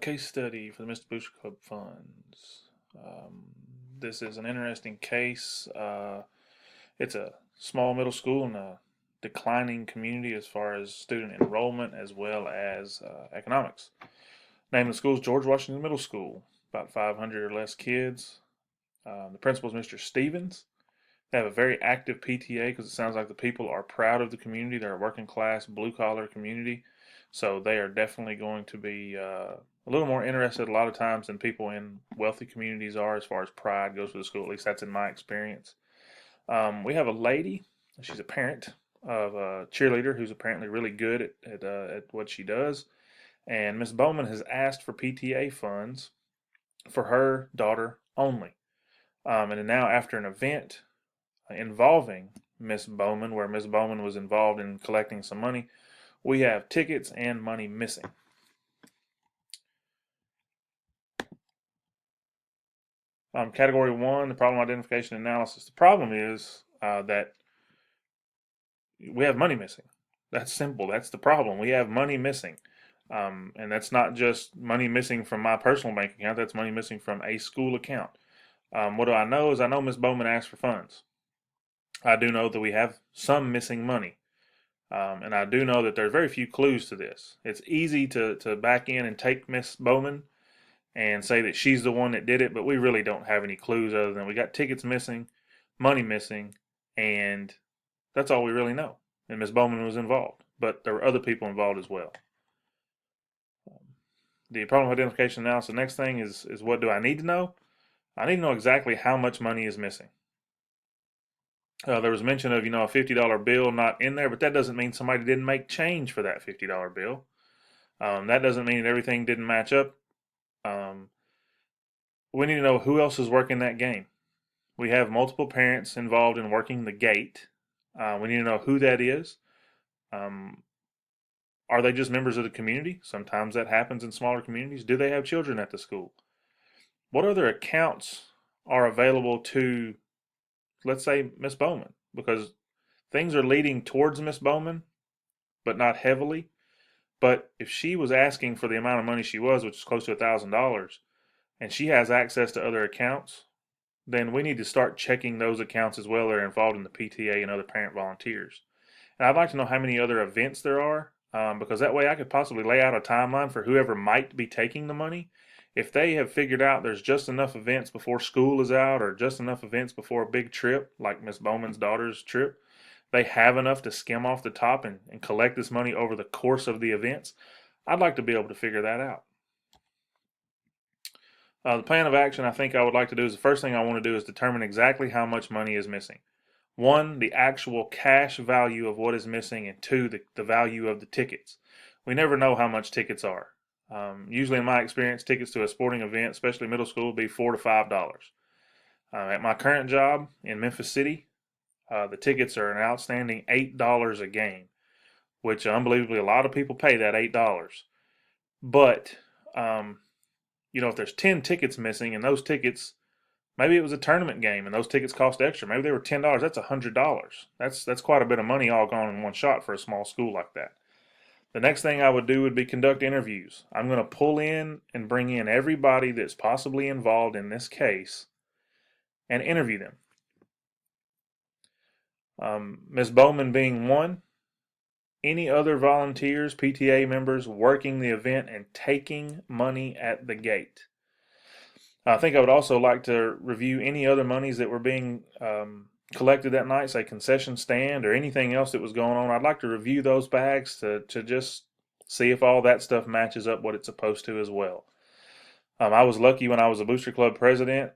Case study for the Mr. Booster Club funds. Um, this is an interesting case. It's a small middle school in a declining community as far as student enrollment as well as economics. Name of the school is George Washington Middle School. About 500 or less kids. The principal is Mr. Stevens. They have a very active PTA because it sounds like the people are proud of the community. They're a working class, blue collar community. So they are definitely going to be a little more interested a lot of times than people in wealthy communities are as far as pride goes for the school. At least that's in my experience. We have a lady, she's a parent of a cheerleader who's apparently really good at what she does. And Miss Bowman has asked for PTA funds for her daughter only. And now, after an event involving Miss Bowman, where Miss Bowman was involved in collecting some money, we have tickets and money missing. Category 1, the problem identification analysis. The problem is that we have money missing. That's simple. That's the problem. We have money missing. And that's not just money missing from my personal bank account, that's money missing from a school account. What do I know is I know Miss Bowman asked for funds. I do know that we have some missing money. And I do know that there's very few clues to this. It's easy to back in and take Miss Bowman and say that she's the one that did it, but we really don't have any clues other than we got tickets missing, money missing, and that's all we really know. And Miss Bowman was involved, but there were other people involved as well. The problem identification analysis. The next thing is what do I need to know? I need to know exactly how much money is missing. There was mention of a $50 bill not in there, but that doesn't mean somebody didn't make change for that $50 bill. That doesn't mean that everything didn't match up. Um, we need to know who else is working that game. We have multiple parents involved in working the gate. We need to know who that is. Um, are they just members of the community? Sometimes that happens in smaller communities. Do they have children at the school? What other accounts are available to, let's say, Miss Bowman? Because things are leading towards Miss Bowman, but not heavily. But if she was asking for the amount of money she was, which is close to $1,000, and she has access to other accounts, then we need to start checking those accounts as well that are involved in the PTA and other parent volunteers. And I'd like to know how many other events there are, because that way I could possibly lay out a timeline for whoever might be taking the money. If they have figured out there's just enough events before school is out or just enough events before a big trip, like Miss Bowman's daughter's trip, they have enough to skim off the top and collect this money over the course of the events. I'd like to be able to figure that out. The plan of action I think I would like to do is the first thing I want to do is determine exactly how much money is missing. One, the actual cash value of what is missing, and two, the value of the tickets. We never know how much tickets are. Usually, in my experience, tickets to a sporting event, especially middle school, would be $4 to $5. At my current job in Memphis City, the tickets are an outstanding $8 a game, which unbelievably a lot of people pay that $8. But um, if there's 10 tickets missing, and those tickets, maybe it was a tournament game and those tickets cost extra. Maybe they were $10. That's $100. That's quite a bit of money all gone in one shot for a small school like that. The next thing I would do would be conduct interviews. I'm going to pull in and bring in everybody that's possibly involved in this case and interview them. Ms. Bowman being one. Any other volunteers, PTA members working the event and taking money at the gate. I think I would also like to review any other monies that were being collected that night, say concession stand or anything else that was going on. I'd like to review those bags to just see if all that stuff matches up what it's supposed to as well. I was lucky when I was a Booster Club president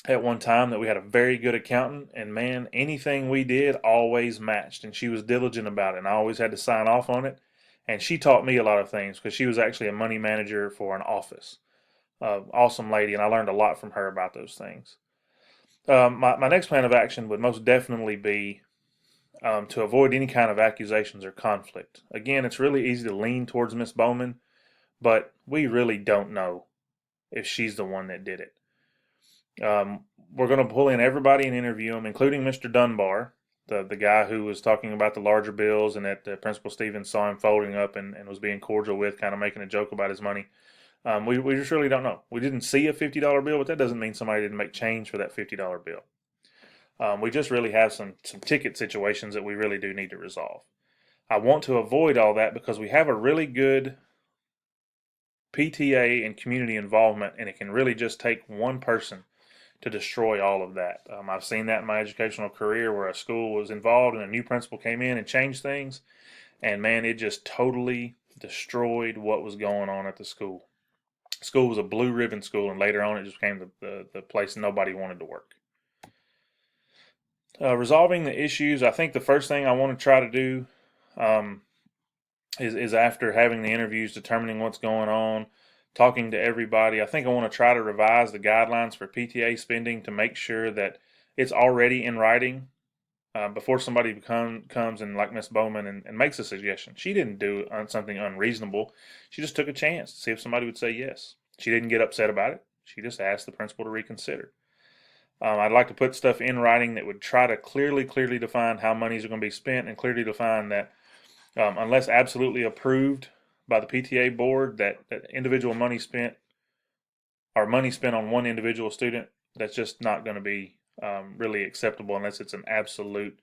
at one time that we had a very good accountant, and man, anything we did always matched, and she was diligent about it, and I always had to sign off on it. And she taught me a lot of things because she was actually a money manager for an office. Awesome lady, and I learned a lot from her about those things. My next plan of action would most definitely be to avoid any kind of accusations or conflict. Again, it's really easy to lean towards Miss Bowman, but we really don't know if she's the one that did it. We're going to pull in everybody and interview them, including Mr. Dunbar. the guy who was talking about the larger bills, and that Principal Stevens saw him folding up and was being cordial with, kind of making a joke about his money. We just really don't know. We didn't see a $50 bill, but that doesn't mean somebody didn't make change for that $50 bill. We just really have some ticket situations that we really do need to resolve. I want to avoid all that because we have a really good PTA and community involvement, and it can really just take one person to destroy all of that. I've seen that in my educational career where a school was involved and a new principal came in and changed things, and man, it just totally destroyed what was going on at the school. School was a blue ribbon school, and later on it just became the place nobody wanted to work. Resolving the issues, I think the first thing I want to try to do um, is after having the interviews, determining what's going on, talking to everybody. I think I want to try to revise the guidelines for PTA spending to make sure that it's already in writing before somebody comes and, like Miss Bowman, and makes a suggestion. She didn't do something unreasonable. She just took a chance to see if somebody would say yes. She didn't get upset about it. She just asked the principal to reconsider. I'd like to put stuff in writing that would try to clearly define how monies are going to be spent, and clearly define that unless absolutely approved by the PTA board, that individual money spent or money spent on one individual student, that's just not going to be really acceptable unless it's an absolute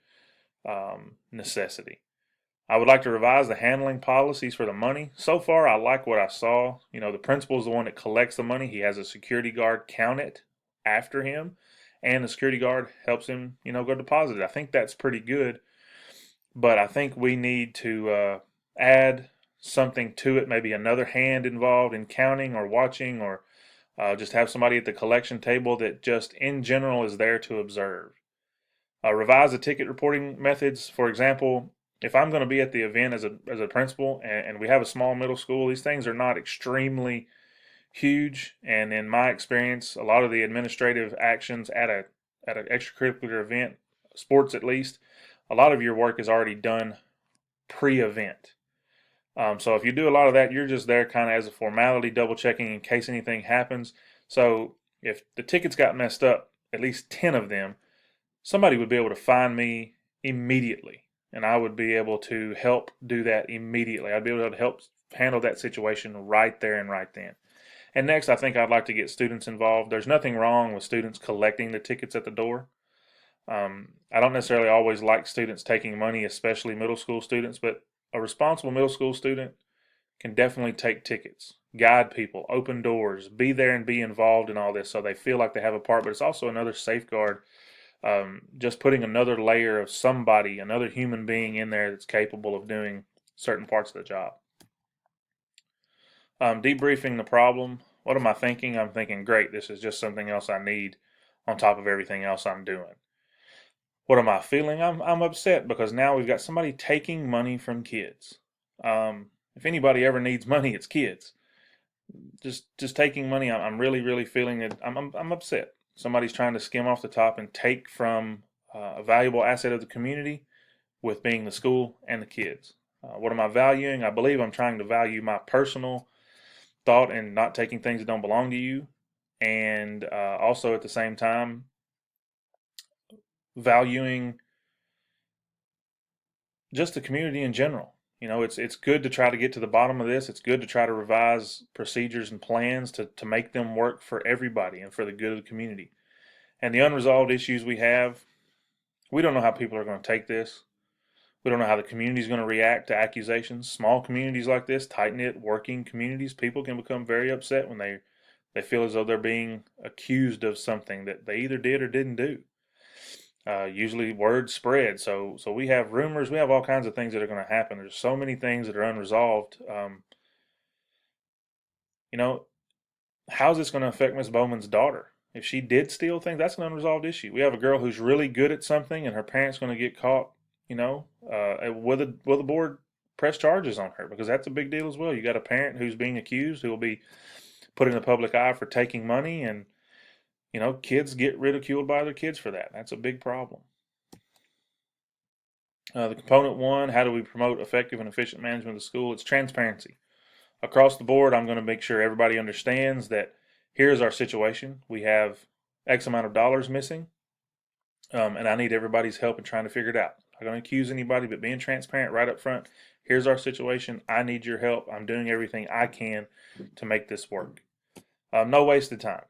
necessity. I would like to revise the handling policies for the money. So far, I like what I saw. You know, the principal is the one that collects the money. He has a security guard count it after him, and the security guard helps him, go deposit it. I think that's pretty good, but I think we need to add something to it, maybe another hand involved in counting or watching, or just have somebody at the collection table that just in general is there to observe. Revise the ticket reporting methods. For example, if I'm going to be at the event as a principal, and we have a small middle school, these things are not extremely huge. And in my experience, a lot of the administrative actions at an extracurricular event, sports at least, a lot of your work is already done pre-event. So if you do a lot of that, you're just there kind of as a formality, double checking in case anything happens. So if the tickets got messed up, at least 10 of them, somebody would be able to find me immediately, and I would be able to help do that immediately. I'd be able to help handle that situation right there and right then. And next, I think I'd like to get students involved. There's nothing wrong with students collecting the tickets at the door. I don't necessarily always like students taking money, especially middle school students, but a responsible middle school student can definitely take tickets, guide people, open doors, be there and be involved in all this so they feel like they have a part. But it's also another safeguard, just putting another layer of somebody, another human being in there that's capable of doing certain parts of the job. Debriefing the problem. What am I thinking? I'm thinking, great, this is just something else I need on top of everything else I'm doing. What am I feeling? I'm upset because now we've got somebody taking money from kids. If anybody ever needs money, it's kids. Just taking money. I'm really feeling it. I'm upset. Somebody's trying to skim off the top and take from a valuable asset of the community, with being the school and the kids. What am I valuing? I believe I'm trying to value my personal thought and not taking things that don't belong to you, and also at the same time valuing just the community in general. It's good to try to get to the bottom of this. It's good to try to revise procedures and plans to make them work for everybody and for the good of the community. And the unresolved issues we have, we don't know how people are going to take this. We don't know how the community is going to react to accusations. Small communities like this, tight-knit, working communities, people can become very upset when they feel as though they're being accused of something that they either did or didn't do. Usually word spread. So we have rumors. We have all kinds of things that are going to happen. There's so many things that are unresolved. How's this going to affect Miss Bowman's daughter? If she did steal things, that's an unresolved issue. We have a girl who's really good at something, and her parents going to get caught. Will the board press charges on her? Because that's a big deal as well. You got a parent who's being accused, who will be put in the public eye for taking money, and kids get ridiculed by other kids for that. That's a big problem. The component one, how do we promote effective and efficient management of the school? It's transparency. Across the board, I'm going to make sure everybody understands that here's our situation. We have X amount of dollars missing. And I need everybody's help in trying to figure it out. I'm not going to accuse anybody, but being transparent right up front. Here's our situation. I need your help. I'm doing everything I can to make this work. No waste of time.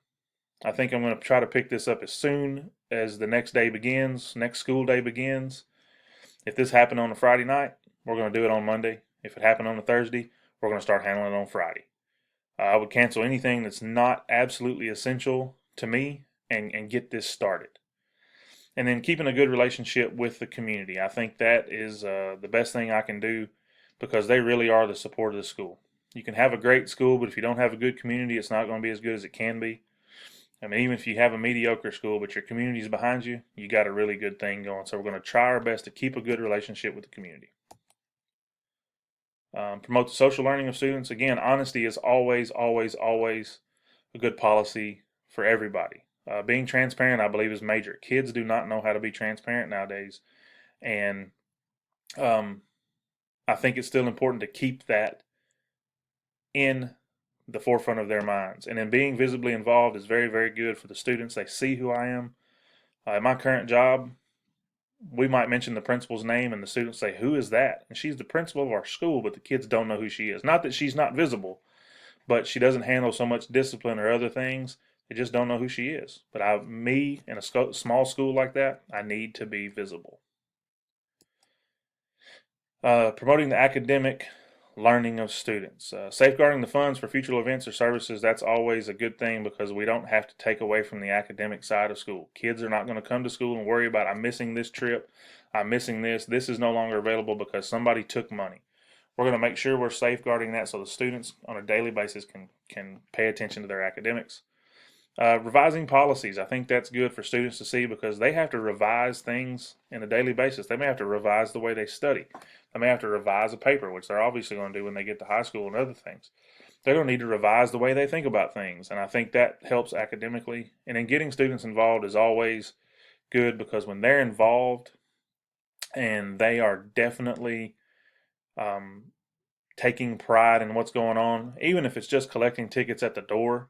I think I'm going to try to pick this up as soon as the next day begins, next school day begins. If this happened on a Friday night, we're going to do it on Monday. If it happened on a Thursday, we're going to start handling it on Friday. I would cancel anything that's not absolutely essential to me and get this started. And then keeping a good relationship with the community. I think that is the best thing I can do because they really are the support of the school. You can have a great school, but if you don't have a good community, it's not going to be as good as it can be. I mean, even if you have a mediocre school, but your community is behind you, you got a really good thing going. So we're going to try our best to keep a good relationship with the community. Promote the social learning of students. Again, honesty is always, always, always a good policy for everybody. Being transparent, I believe, is major. Kids do not know how to be transparent nowadays, and I think it's still important to keep that in the forefront of their minds. And then being visibly involved is very, very good for the students. They see who I am. At my current job, we might mention the principal's name, and the students say, "Who is that?" And she's the principal of our school, but the kids don't know who she is. Not that she's not visible, but she doesn't handle so much discipline or other things. They just don't know who she is. But me in a small school like that, I need to be visible. Promoting the academic learning of students. Safeguarding the funds for future events or services, that's always a good thing because we don't have to take away from the academic side of school. Kids are not going to come to school and worry about, I'm missing this trip, I'm missing this, this is no longer available because somebody took money. We're going to make sure we're safeguarding that so the students on a daily basis can pay attention to their academics. Revising policies, I think that's good for students to see because they have to revise things on a daily basis. They may have to revise the way they study. They may have to revise a paper, which they're obviously going to do when they get to high school and other things. They're going to need to revise the way they think about things, and I think that helps academically. And then getting students involved is always good because when they're involved and they are definitely taking pride in what's going on, even if it's just collecting tickets at the door,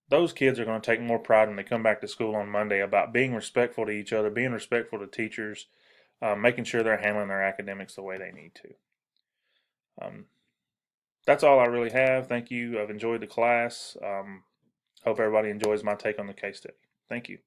those kids are going to take more pride when they come back to school on Monday about being respectful to each other, being respectful to teachers, making sure they're handling their academics the way they need to. That's all I really have. Thank you. I've enjoyed the class. Hope everybody enjoys my take on the case study. Thank you.